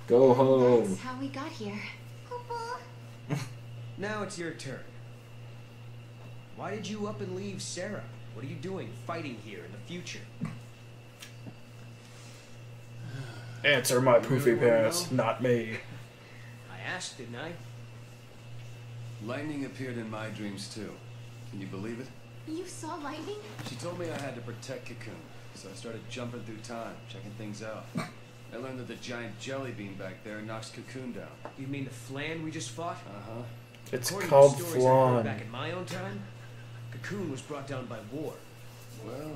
Go home. That's how we got here. Now it's your turn. Why did you up and leave Sarah? What are you doing fighting here in the future? Answer my poofy parents, not me. I asked, didn't I? Lightning appeared in my dreams too. Can you believe it? You saw lightning? She told me I had to protect Cocoon, so I started jumping through time, checking things out. I learned that the giant jelly bean back there knocks Cocoon down. You mean the flan we just fought? Uh-huh. It's According called to stories I heard flan. back in my own time, Cocoon was brought down by war. Well,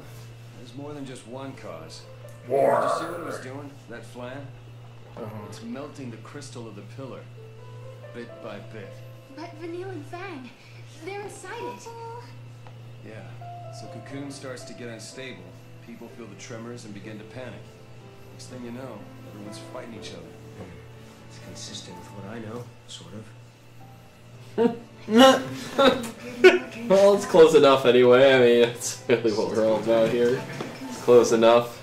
there's more than just one cause. War. Did you see what it was doing, that flan? Uh-huh. It's melting the crystal of the pillar, bit by bit. But Vanille and Fang, they're inside it. Yeah, so Cocoon starts to get unstable, people feel the tremors and begin to panic. Next thing you know, everyone's fighting each other. It's consistent with what I know, sort of. Well, it's close enough anyway. I mean, it's really what we're all about here. It's close enough.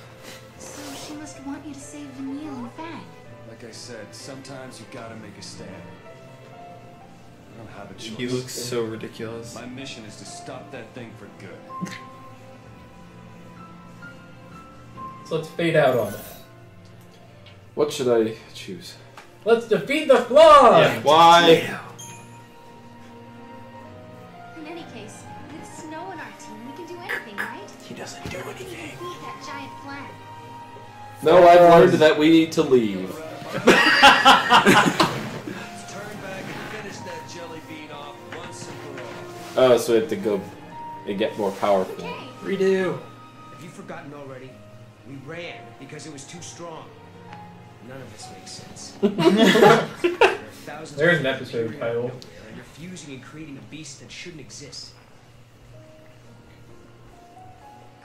So she must want you to save Vanille and Fang. Like I said, sometimes you gotta make a stand. I don't have a choice. He looks so ridiculous. My mission is to stop that thing for good. So let's fade out on that. What should I choose? Let's defeat the flaw! Yeah, why? In any case, with Snow on our team, we can do anything, right? He doesn't do We can anything. defeat that giant flan. No, I've learned that we need to leave. Let's turn back and finish that jelly bean off once and for all. Oh, so we have to go and get more powerful. Okay. Redo. Have you forgotten already? We ran because it was too strong. None of this makes sense. There are thousands There's of an episode bacteria title. out there, and you're fusing and creating a beast that shouldn't exist.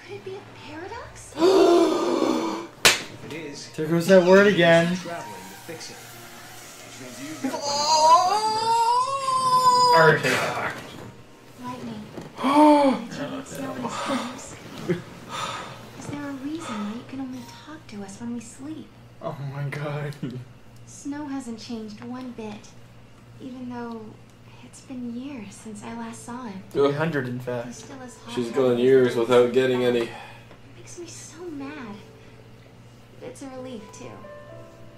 Could it be a paradox? If it is, There goes that word again. traveling to fix it. Which means you gotta find Artifact. Lightning. Did you read Snow in his dreams? Is there a reason why you can only talk to us when we sleep? Oh my god. Snow hasn't changed one bit, even though it's been years since I last saw him. 300 in He's fact. still as hot. She's gone years without getting any. It makes me so mad. But it's a relief too.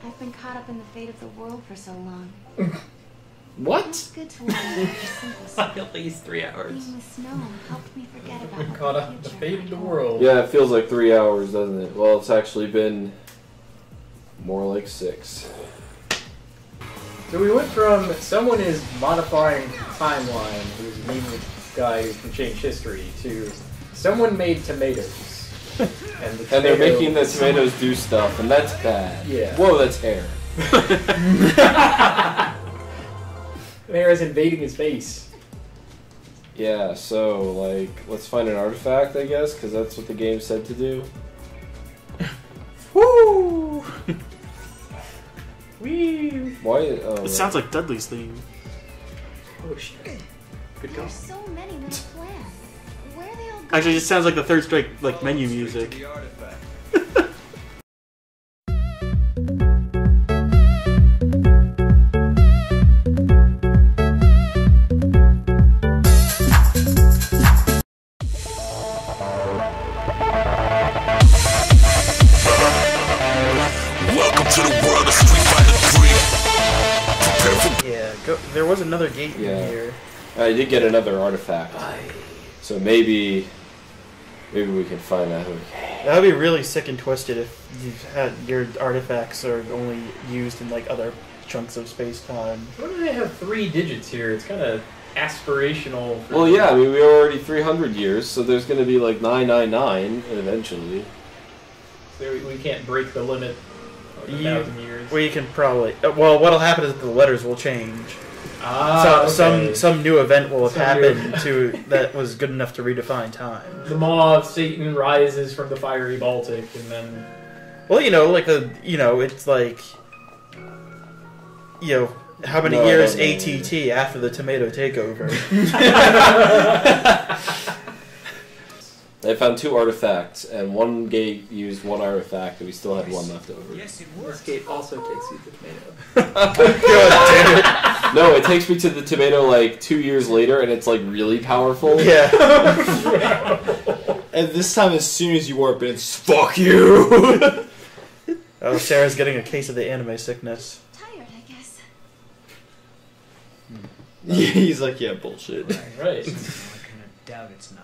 I've been caught up in the fate of the world for so long. What? It's good to learn about the simple stuff. At least 3 hours. Being with Snow helped me forget about We're what caught the up in the future fate of might the hold. world. Yeah, it feels like 3 hours, doesn't it? Well, it's actually been more like 6. So we went from someone is modifying timeline, who's an evil guy who can change history, to someone made tomatoes. And They're making the tomatoes do stuff, and that's bad. Yeah. Whoa, that's hair. Mayor is invading his face. Yeah, so, like, let's find an artifact, I guess, because that's what the game said to do. Woo! Whee! Why? Oh, It sounds like Dudley's theme. Oh shit. Good call. There's so many with a plan. Where are they all going? Actually, it just sounds like the Third Strike like menu straight music. to the artifact. Yeah, there was another gate Yeah. in here. I did get another artifact. So maybe we can find that. That would be really sick and twisted if you've had your artifacts are only used in like other chunks of space time. Why do they have 3 digits here? It's kind of aspirational. for- Well, yeah, I mean, we were already 300 years, so there's going to be like 999 eventually. So we can't break the limit of 1,000 years. We can probably. Well, what'll happen is the letters will change. Ah, So okay. some new event will have Some new- happened to that was good enough to redefine time. The maw of Satan rises from the fiery Baltic, and then Well, it's like, how many No, I years don't know. ATT after the tomato takeover? They found 2 artifacts, and one gate used 1 artifact, and we still had 1 left over. Yes, it This worked. gate also takes you to the tomato. God damn it. No, it takes me to the tomato like 2 years later, and it's like really powerful. Yeah. And this time, as soon as you warp in, it's fuck you. Oh, Sarah's getting a case of the anime sickness. Tired, I guess. Yeah, he's like, yeah, bullshit. Right. I kind of doubt it's nothing.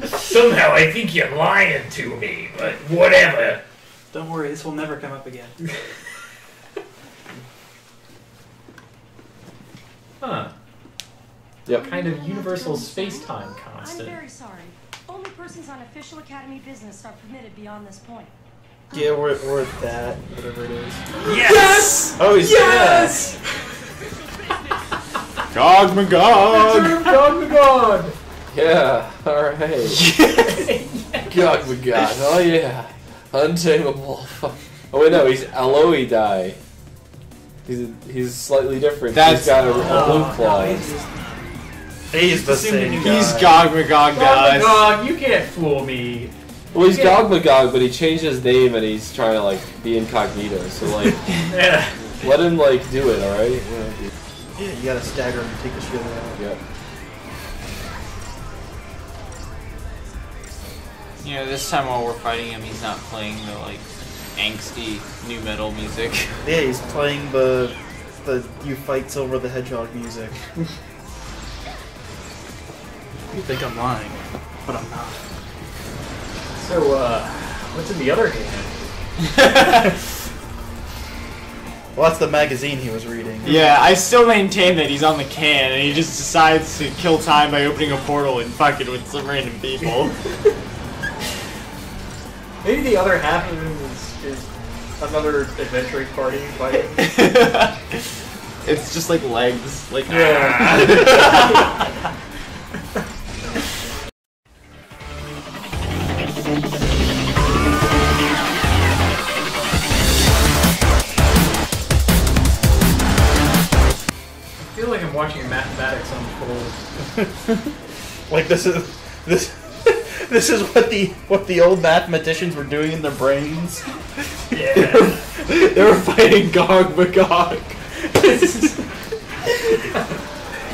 Somehow I think you're lying to me, but whatever. Don't worry, this will never come up again. Huh. Yep. Kind of universal space-time I'm constant. very sorry. Only persons on official Academy business are permitted beyond this point. Yeah, we're at that, whatever it is. Yes! Oh, he's Yes! Gog Magog! Gog Magog! Yeah, alright. God, we got. Oh, yeah. Untamable. Oh, wait, no, he's Aloidai. He's slightly different. That's- he's got a blue claw. He's the same guy. He's Gog Magog, Gog guys. Magog, you can't fool me. Well, he's Yeah. Gog Magog, but he changed his name and he's trying to, like, be incognito. So, like, Yeah. let him, like, do it, alright? Yeah, you gotta stagger him and take the shield out. Yep. You know, this time while we're fighting him, he's not playing the, like, angsty new metal music. Yeah, he's playing the You Fight Silver the Hedgehog music. You think I'm lying, but I'm not. So, what's in the other hand? Well, that's the magazine he was reading. Yeah, I still maintain that he's on the can, and he just decides to kill time by opening a portal and fucking with some random people. Maybe the other half of him is another adventuring party fighting. It's just like legs. Like, Yeah. I feel like I'm watching mathematics unfold. Like this is what the old mathematicians were doing in their brains. Yeah. they were fighting Gog Magog.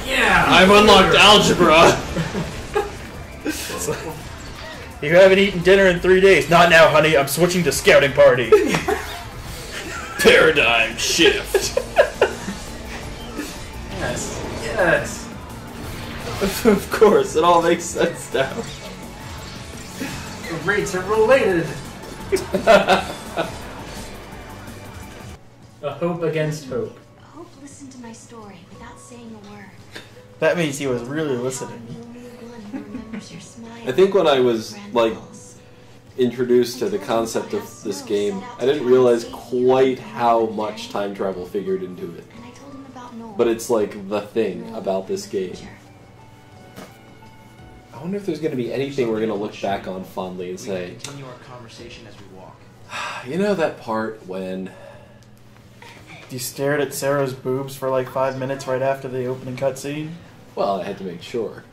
Yeah. I've unlocked algebra. You haven't eaten dinner in 3 days. Not now, honey. I'm switching to scouting party. Paradigm shift. Yes. Yes. Of course, it all makes sense now. The rates are related. A hope against hope. Hope listened to my story without saying a word. That means he was really listening. The only one who remembers your smile. I think when I was, Grand like, Falls. introduced to the concept of this game, I didn't realize quite how much time travel figured into it. And I told him about Noel. But it's like the thing about this game. I wonder if there's going to be anything we're going to look back on fondly and say, Continue our conversation as we walk. you know that part when... You stared at Sarah's boobs for like 5 minutes right after the opening cutscene. Well, I had to make sure.